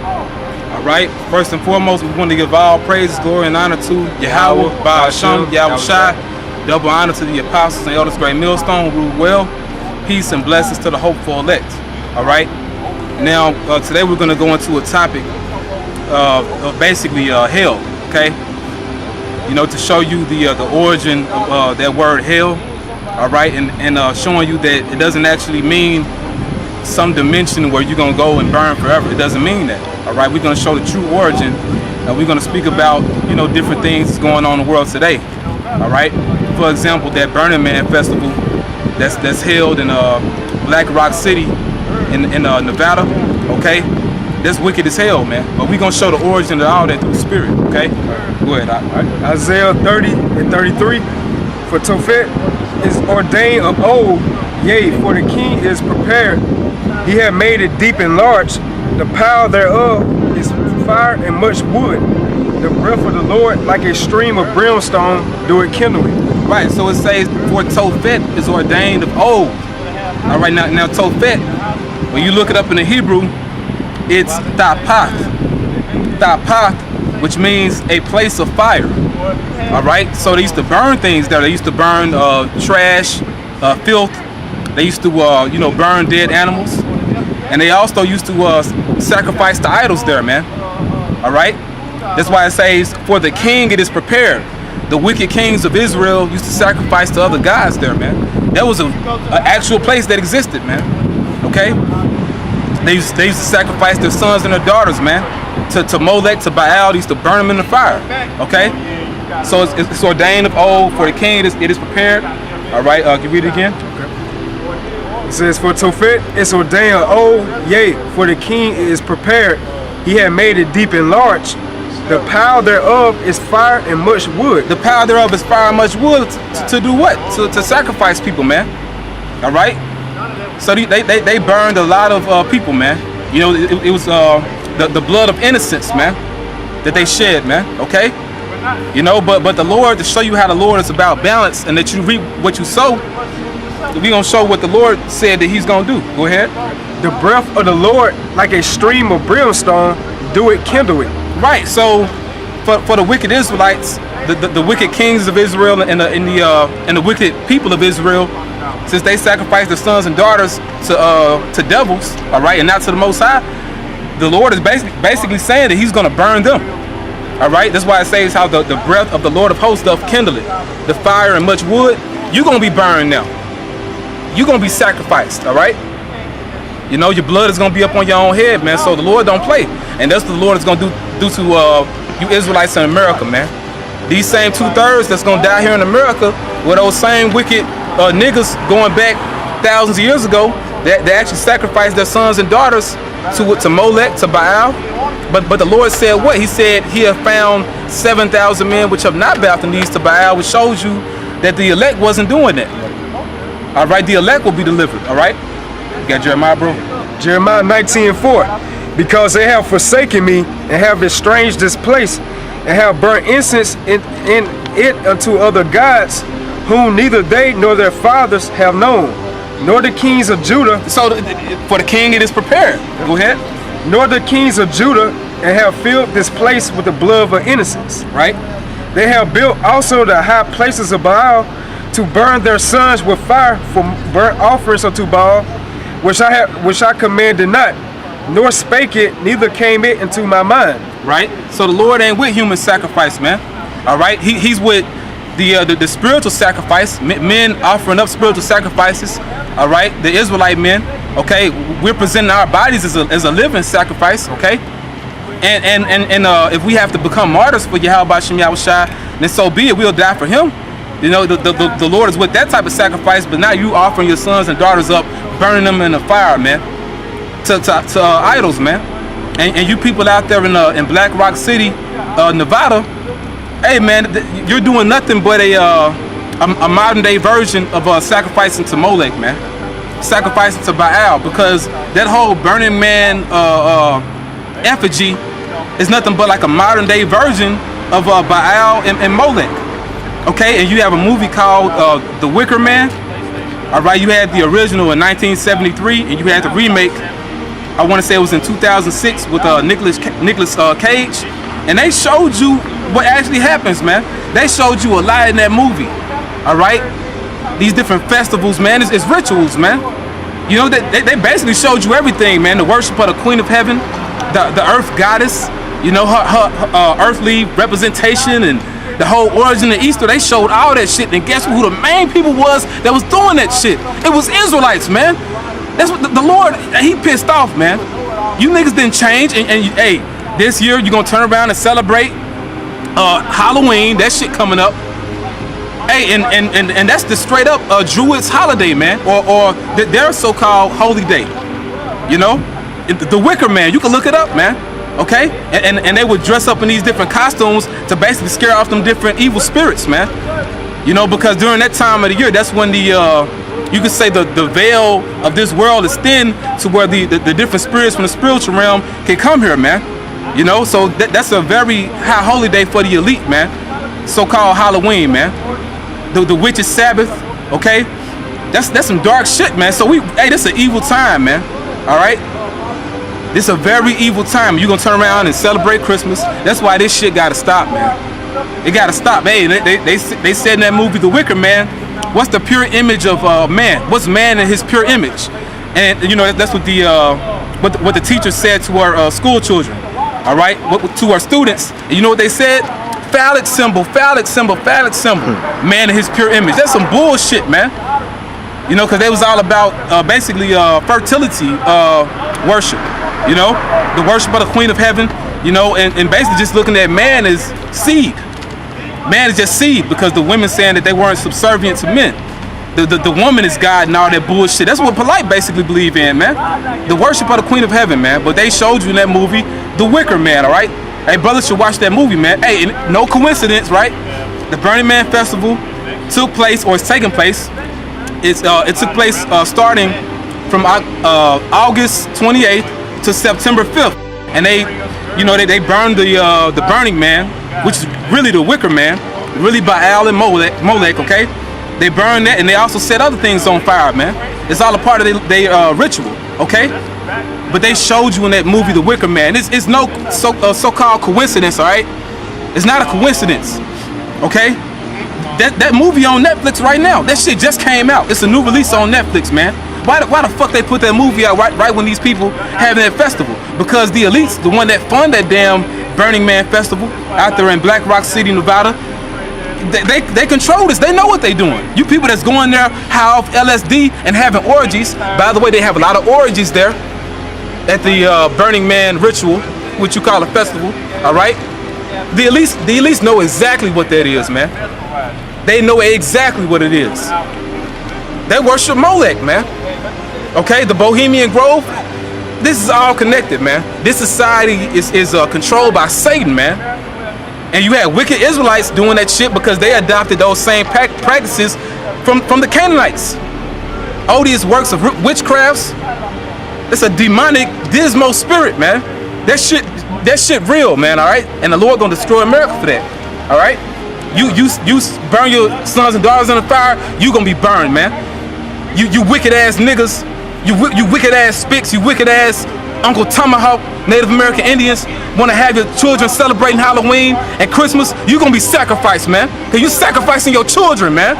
All right. First and foremost, we want to give all praise, glory, and honor to Yahweh, Ba'asham, Yahweh Shai. Double honor to the apostles and elders, great millstone, who rule well. Peace and blessings to the hopeful elect. All right. Now, today we're going to go into a topic of basically hell. Okay. You know, to show you the origin of that word hell. All right, and showing you that it doesn't actually mean some dimension where you're gonna go and burn forever. It doesn't mean that. All right, we're gonna show the true origin, and we're gonna speak about, you know, different things that's going on in the world today. All right, for example, that Burning Man festival that's held in Black Rock City in Nevada. Okay, that's wicked as hell, man. But we're gonna show the origin of all that through the spirit. Okay, go ahead. Isaiah 30 and 33. For Tophet is ordained of old, yea, for the king is prepared. He had made it deep and large. The power thereof is fire and much wood. The breath of the Lord, like a stream of brimstone, do it kindle it. Right, so it says, for Tophet is ordained of old. All right, now Tophet, when you look it up in the Hebrew, it's Tophet. Tophet, which means a place of fire. All right, so they used to burn things there. They used to burn trash, filth. They used to, you know, burn dead animals, and they also used to sacrifice to idols there, man. All right, that's why it says, "For the king it is prepared." The wicked kings of Israel used to sacrifice to other gods there, man. That was an actual place that existed, man. Okay, they used to sacrifice their sons and their daughters, man, to Molech, to Baal. They used to burn them in the fire. Okay. So it's ordained of old, for the king it is prepared. All right, can you read it again? It says, for Tophet is ordained of old, yea, for the king is prepared. He had made it deep and large. The power thereof is fire and much wood. The power thereof is fire and much wood to do what? To sacrifice people, man. All right. So they burned a lot of people, man. You know, it was the blood of innocence, man, that they shed, man. Okay. You know, but the Lord, to show you how the Lord is about balance and that you reap what you sow, we're going to show what the Lord said that he's going to do. Go ahead. The breath of the Lord, like a stream of brimstone, do it kindle it. Right. So for the wicked Israelites, the wicked kings of Israel and the wicked people of Israel, since they sacrificed their sons and daughters to devils, all right, and not to the Most High, the Lord is basically saying that he's going to burn them. All right, that's why it says how the breath of the Lord of hosts doth kindle it. The fire and much wood, you're going to be burned now. You're going to be sacrificed, all right? You know, your blood is going to be up on your own head, man, so the Lord don't play. And that's what the Lord is going to do to you Israelites in America, man. These same 2/3 that's going to die here in America were those same wicked niggas going back thousands of years ago that they actually sacrificed their sons and daughters to Molech, to Baal. But the Lord said what? He said he had found 7,000 men which have not bowed the knees to Baal, which shows you that the elect wasn't doing that. All right, the elect will be delivered. All right, you got Jeremiah, bro? Jeremiah 19:4. Because they have forsaken me and have estranged this place and have burnt incense in it unto other gods, whom neither they nor their fathers have known, nor the kings of Judah. So for the king it is prepared. Go ahead. Nor the kings of Judah, and have filled this place with the blood of innocence. Right. They have built also the high places of Baal, to burn their sons with fire for burnt offerings unto Baal, which I commanded not, nor spake it, neither came it into my mind. Right. So the Lord ain't with human sacrifice, man. All right. He's with the spiritual sacrifice, men offering up spiritual sacrifices. All right. The Israelite men. Okay, we're presenting our bodies as a living sacrifice, okay? And if we have to become martyrs for Yahweh B'Shem Yahweh Shai, then so be it, we'll die for him. You know, the Lord is with that type of sacrifice, but now you offering your sons and daughters up, burning them in the fire, man, to idols, man. And you people out there in Black Rock City, Nevada, hey, man, you're doing nothing but a modern day version of sacrificing to Molech, man. Sacrificing to Baal, because that whole Burning Man effigy is nothing but like a modern day version of Baal and Molech. Okay, and you have a movie called The Wicker Man. All right, you had the original in 1973, and you had the remake I want to say it was in 2006 with Nicolas Cage, and they showed you what actually happens, man. They showed you a lot in that movie. All right, these different festivals, man. It's rituals, man. You know, they basically showed you everything, man. The worship of the Queen of Heaven, the Earth Goddess. You know, her earthly representation and the whole origin of Easter. They showed all that shit, and guess who the main people was that was doing that shit? It was Israelites, man. That's what the Lord, he pissed off, man. You niggas didn't change, and hey, this year you're gonna turn around and celebrate Halloween. That shit coming up. Hey, and that's the straight up Druids holiday, man, or their so-called holy day. You know, the Wicker Man. You can look it up, man. Okay, and they would dress up in these different costumes to basically scare off them different evil spirits, man. You know, because during that time of the year, that's when the you could say the veil of this world is thin to where the different spirits from the spiritual realm can come here, man. You know, so that's a very high holy day for the elite, man. So-called Halloween, man. The witches' Sabbath, okay? That's some dark shit, man. So hey, this is an evil time, man. All right. This is a very evil time. You're gonna turn around and celebrate Christmas. That's why this shit gotta stop, man. It gotta stop. Hey, they said in that movie, The Wicker Man, what's the pure image of man? What's man in his pure image? And you know, that's what the teacher said to our school children. All right, to our students. And you know what they said? Phallic symbol, phallic symbol, phallic symbol. Man in his pure image. That's some bullshit, man. You know, because they was all about basically fertility worship. You know, the worship of the Queen of Heaven, you know, and basically just looking at man as seed. Man is just seed because the women saying that they weren't subservient to men. The woman is God and all that bullshit. That's what Polite basically believe in, man. The worship of the Queen of Heaven, man. But they showed you in that movie, The Wicker Man, all right? Hey, brothers should watch that movie, man. Hey, no coincidence, right? The Burning Man Festival took place, or it's taking place. It took place starting from August 28th to September 5th, and they burned the Burning Man, which is really the Wicker Man, really by Al and Molech, okay? They burned that, and they also set other things on fire, man. It's all a part of their ritual, okay? But they showed you in that movie, The Wicker Man. It's no so-called coincidence, all right? It's not a coincidence, okay? That movie on Netflix right now, that shit just came out. It's a new release on Netflix, man. Why the fuck they put that movie out right when these people having that festival? Because the elites, the one that fund that damn Burning Man festival out there in Black Rock City, Nevada, they control this. They know what they doing. You people that's going there high off LSD and having orgies. By the way, they have a lot of orgies there at the Burning Man ritual, which you call a festival. All right. The elites know exactly what that is, man. They know exactly what it is. They worship Molech, man. Okay, the Bohemian Grove. This is all connected, man. This society is controlled by Satan, man. And you had wicked Israelites doing that shit because they adopted those same practices from the Canaanites. Odious works of witchcrafts. It's a demonic, dismal spirit, man. That shit real, man. All right, and the Lord gonna destroy America for that. All right. You burn your sons and daughters in the fire, you gonna be burned, man. You wicked ass niggas, you wicked ass spicks, you wicked ass Uncle Tomahawk, Native American Indians wanna have your children celebrating Halloween and Christmas, you gonna be sacrificed, man. Cause you sacrificing your children, man.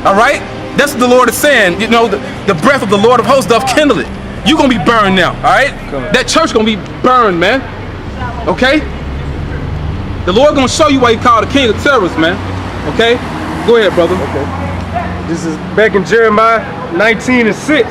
All right? That's what the Lord is saying. You know, the breath of the Lord of hosts doth kindle it. You gonna be burned now, all right? That church gonna be burned, man. Okay? The Lord gonna show you why he called the king of terrorists, man. Okay? Go ahead, brother. Okay. This is back in Jeremiah 19:6.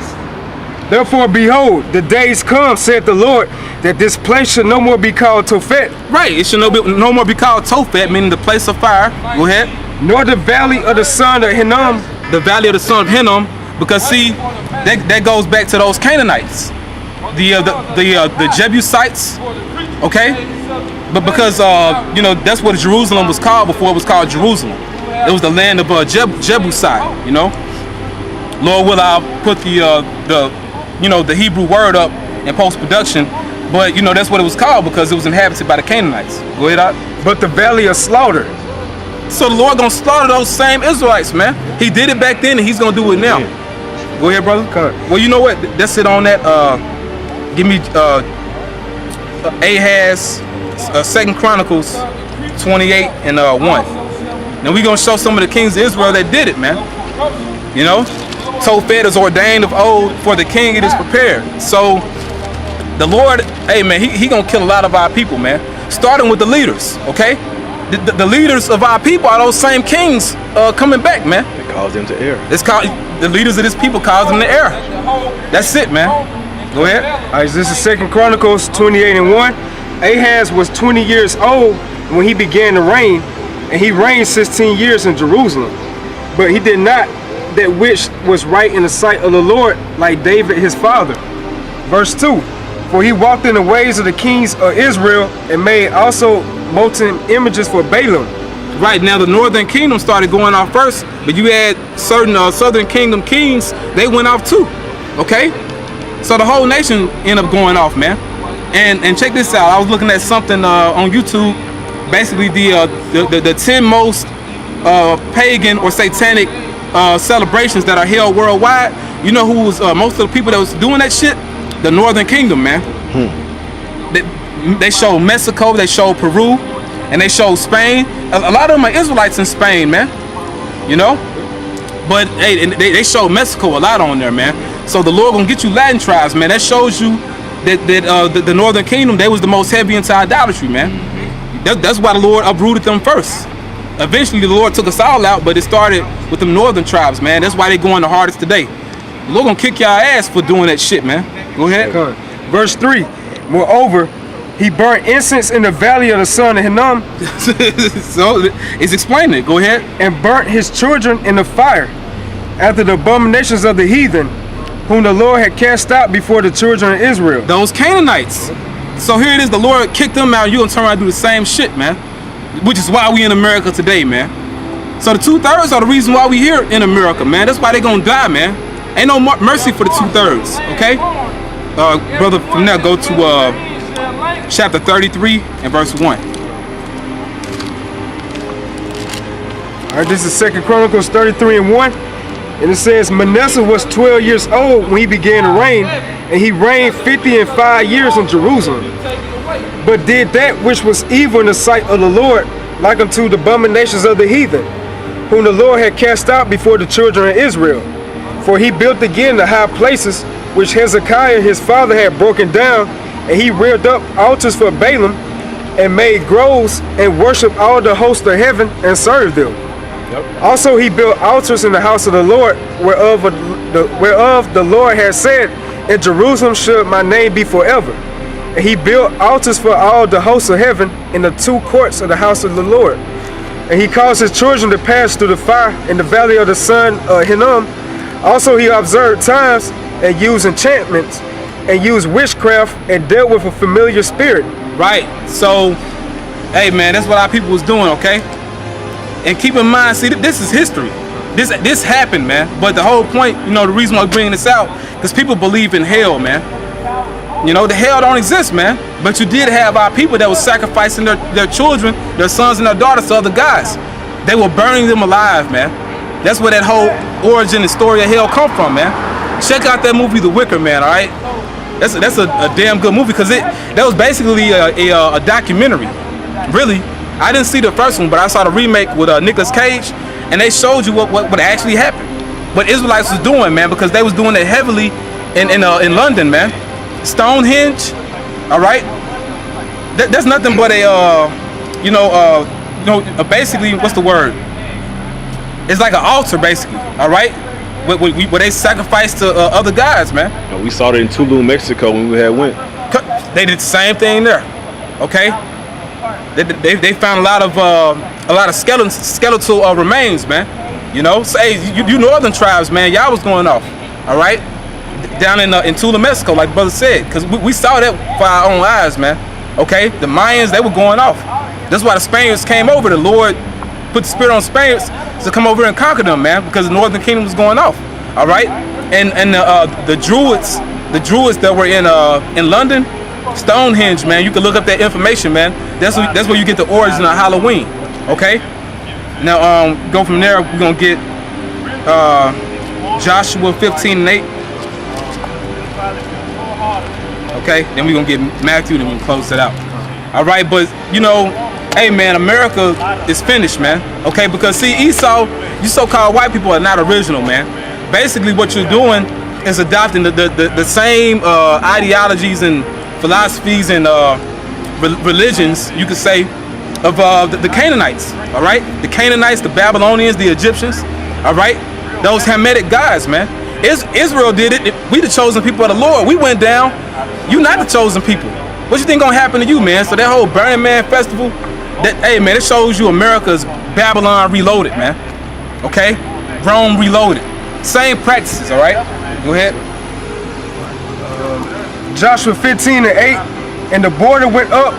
Therefore, behold, the days come, saith the Lord, that this place shall no more be called Tophet. Right, it should no more be called Tophet, meaning the place of fire. Go ahead. Nor the valley of the son of Hinnom. The valley of the son of Hinnom, because see, that goes back to those Canaanites, the Jebusites. Okay, but because you know, that's what Jerusalem was called before it was called Jerusalem. It was the land of Jebusite. You know, Lord will, I'll put the Hebrew word up in post-production, but you know that's what it was called because it was inhabited by the Canaanites. Go ahead, Doc. But the valley of slaughter. So the Lord gonna slaughter those same Israelites, man. He did it back then, and He's gonna do it now. Go ahead, brother. Come on. Well, you know what? That's it on that. Give me Ahaz, 2 Chronicles 28 and 1. Now we're gonna show some of the kings of Israel that did it, man. You know, Tophet is ordained of old, for the king it is prepared. So the Lord, hey man, he gonna kill a lot of our people, man. Starting with the leaders, okay? The leaders of our people are those same kings coming back, man. It caused them to err. It's called, the leaders of this people caused them to err. That's it, man. Go ahead. All right, so this is 2 Chronicles 28 and 1. Ahaz was 20 years old when he began to reign, and he reigned 16 years in Jerusalem. But he did not that which was right in the sight of the Lord, like David his father. Verse 2. For he walked in the ways of the kings of Israel, and made also molten images for Balaam. Right, now the northern kingdom started going off first, but you had certain southern kingdom kings, they went off too, okay? So the whole nation ended up going off, man. And check this out, I was looking at something on YouTube, basically the 10 most pagan or satanic celebrations that are held worldwide. You know who was most of the people that was doing that shit? The northern kingdom, man. They showed Mexico, they showed Peru, and they showed Spain. A lot of them are Israelites in Spain, man. You know? But hey, they showed Mexico a lot on there, man. So the Lord gonna get you Latin tribes, man. That shows you that the northern kingdom, they was the most heavy into idolatry, man. That's why the Lord uprooted them first. Eventually the Lord took us all out, but it started with them northern tribes, man. That's why they going the hardest today. The Lord gonna kick y'all ass for doing that shit, man. Go ahead. Verse 3. Moreover, he burnt incense in the valley of the son of Hinnom. So it's explaining it. Go ahead. And burnt his children in the fire, after the abominations of the heathen, whom the Lord had cast out before the children of Israel. Those Canaanites. So here it is, the Lord kicked them out, and you're gonna turn around and do the same shit, man. Which is why we in America today, man. So the 2/3 are the reason why we here in America, man. That's why they gonna die, man. Ain't no mercy for the 2/3, okay? Brother, from there, go to chapter 33 and verse 1. All right, this is 2 Chronicles 33 and 1. And it says, Manasseh was 12 years old when he began to reign, and he reigned 55 years in Jerusalem. But did that which was evil in the sight of the Lord, like unto the abominations of the heathen, whom the Lord had cast out before the children of Israel. For he built again the high places which Hezekiah his father had broken down, and he reared up altars for Balaam, and made groves, and worshipped all the hosts of heaven, and served them. Also he built altars in the house of the Lord, whereof the Lord had said, in Jerusalem should my name be forever. And he built altars for all the hosts of heaven in the 2 courts of the house of the Lord. And he caused his children to pass through the fire in the valley of the son of Hinnom. Also he observed times, and used enchantments, and used witchcraft, and dealt with a familiar spirit. Right, so, hey man, that's what our people was doing, okay? And keep in mind, see, this is history. This happened, man. But the whole point, you know, the reason why we're bringing this out, because people believe in hell, man. You know, the hell don't exist, man. But you did have our people that was sacrificing their children, their sons and their daughters to other gods. They were burning them alive, man. That's where that whole origin and story of hell come from, man. Check out that movie, The Wicker Man, all right? That's a damn good movie, because that was basically a documentary. Really, I didn't see the first one, but I saw the remake with Nicolas Cage, and they showed you what actually happened. What Israelites was doing, man, because they was doing it heavily in London, man. Stonehenge, all right? That's nothing but basically, what's the word? It's like an altar, basically, all right? Where they sacrificed to other gods, man. We saw it in Tulum, Mexico when we had went. They did the same thing there, okay? They found a lot of skeletal remains, man. You know, so hey, you northern tribes, man, y'all was going off, all right? Down in Tulum, Mexico, like brother said, because we saw that for our own eyes, man. Okay, the Mayans, they were going off. That's why the Spaniards came over. The Lord put the spirit on Spaniards to come over and conquer them, man, because the northern kingdom was going off. All right, and the Druids that were in London, Stonehenge, man. You can look up that information, man. That's where you get the origin of Halloween. Okay, now go from there. We're gonna get Joshua 15 and 8. Okay, then we're gonna get Matthew, then we'll close it out. All right, but you know, hey man, America is finished, man. Okay, because see, Esau, you so-called white people are not original, man. Basically, what you're doing is adopting the same ideologies and philosophies and religions, you could say, of the Canaanites. All right, the Canaanites, the Babylonians, the Egyptians. All right, those Hamitic gods, man. Israel did it. We the chosen people of the Lord. We went down. You not the chosen people. What you think gonna happen to you, man? So that whole Burning Man festival, that, hey man, it shows you America's Babylon reloaded, man. Okay, Rome reloaded. Same practices. All right, go ahead. Joshua 15:8, and the border went up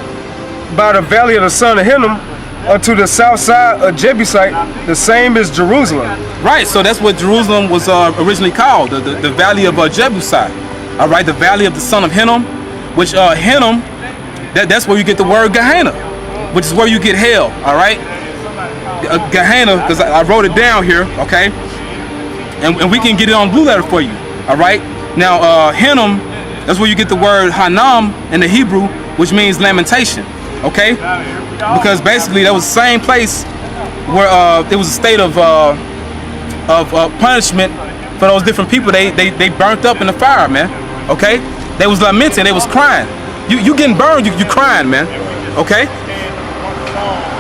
by the valley of the son of Hinnom unto the south side of Jebusite, the same as Jerusalem. Right, so that's what Jerusalem was originally called, the valley of Jebusite. All right, the valley of the son of Hinnom, which Hinnom, that's where you get the word Gehenna, which is where you get hell. All right, Gehenna, because I wrote it down here. Okay, and we can get it on blue letter for you. All right, now Hinnom, that's where you get the word Hanam in the Hebrew, which means lamentation. Okay, because basically that was the same place where there was a state of punishment for those different people. They burnt up in the fire, man. Okay, they was lamenting, they was crying. You getting burned, you crying, man. Okay,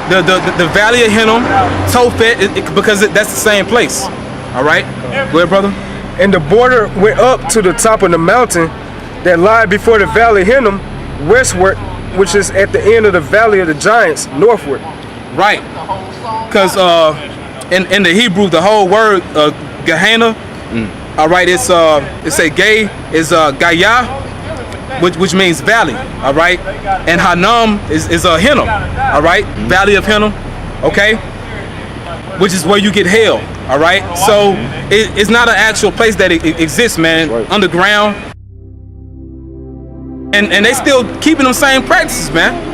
the valley of Hinnom, Tophet, because that's the same place. All right, go ahead, brother. And the border went up to the top of the mountain that lie before the valley of Hinnom, westward, which is at the end of the valley of the giants, northward. Right, because in the Hebrew, the whole word Gehenna, all right, it's a gay is Gaya, which means valley. All right, and Hanam is Hinnom. All right, valley of Hinnom. Okay, which is where you get hell. All right, so it's not an actual place that exists, man, underground. And they still keeping them same practices, man.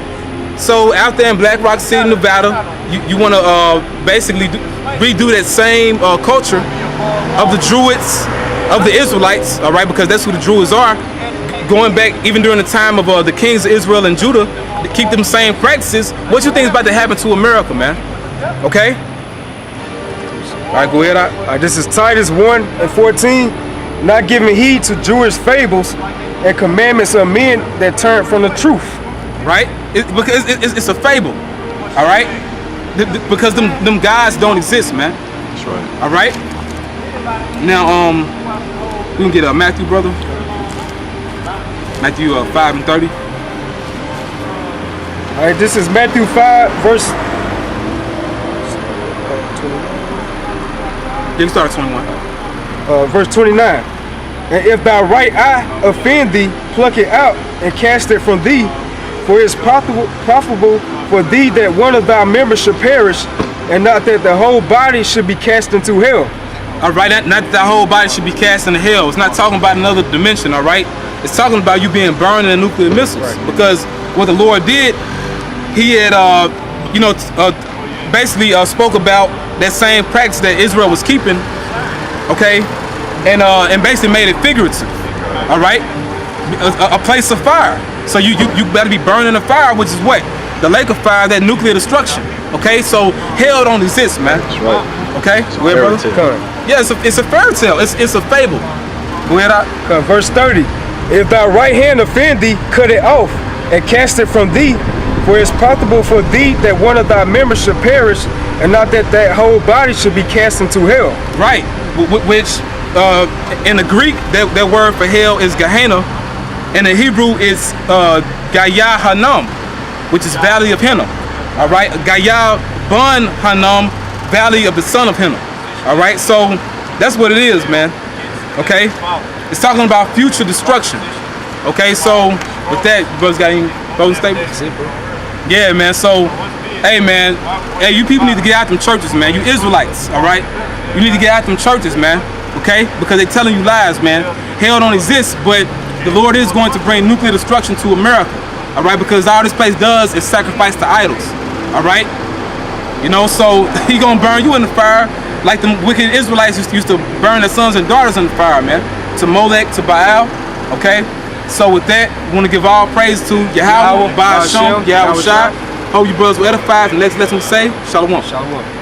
So out there in Black Rock City, Nevada, you want to basically redo that same culture of the Druids, of the Israelites, all right, because that's who the Druids are. Going back even during the time of the kings of Israel and Judah, to keep them same practices. What you think is about to happen to America, man? Okay? All right, go ahead. This is Titus 1:14, not giving heed to Jewish fables and commandments of men that turn from the truth. Right? Because it's a fable. All right? Because them guys don't exist, man. That's right. All right? Now, we can get Matthew, brother. Matthew 5:30. All right, this is Matthew 5, verse. You can start at 21. Verse 29. And if thy right eye offend thee, pluck it out and cast it from thee, for it is profitable for thee that one of thy members should perish, and not that the whole body should be cast into hell. All right, not that the whole body should be cast into hell. It's not talking about another dimension, all right? It's talking about you being burned in nuclear missiles. Right. Because what the Lord did, he had, basically spoke about that same practice that Israel was keeping, okay? And basically made it figurative, all right? A place of fire. So you better be burned in the fire, which is what? The lake of fire, that nuclear destruction, okay? So hell don't exist, man. That's right. Okay? Go ahead, brother. Yeah, it's a fairy tale. It's a fable. Go ahead, verse 30. If thy right hand offend thee, cut it off and cast it from thee, for it is profitable for thee that one of thy members should perish, and not that whole body should be cast into hell. Right, which in the Greek, that word for hell is Gehenna. In the Hebrew, it's Gaya Hanam, which is valley of Hinnom. All right, Gaya Bun Hanam, valley of the son of Hinnom. All right, so that's what it is, man. Okay, it's talking about future destruction. Okay, so with that, brothers got any closing statements? Yeah, man. So, hey, man, hey, you people need to get out them churches, man. You Israelites, all right? You need to get out them churches, man. Okay, because they're telling you lies, man. Hell don't exist, but the Lord is going to bring nuclear destruction to America. All right, because all this place does is sacrifice to idols. All right, you know, so he gonna burn you in the fire like the wicked Israelites used to burn their sons and daughters in the fire, man. To Molech, to Baal. Okay, So with that, we want to give all praise to Yahweh, Ba'ashem, Yahweh Shai. Hope you brothers were edified. The next lesson we say, Shalom. Shalom.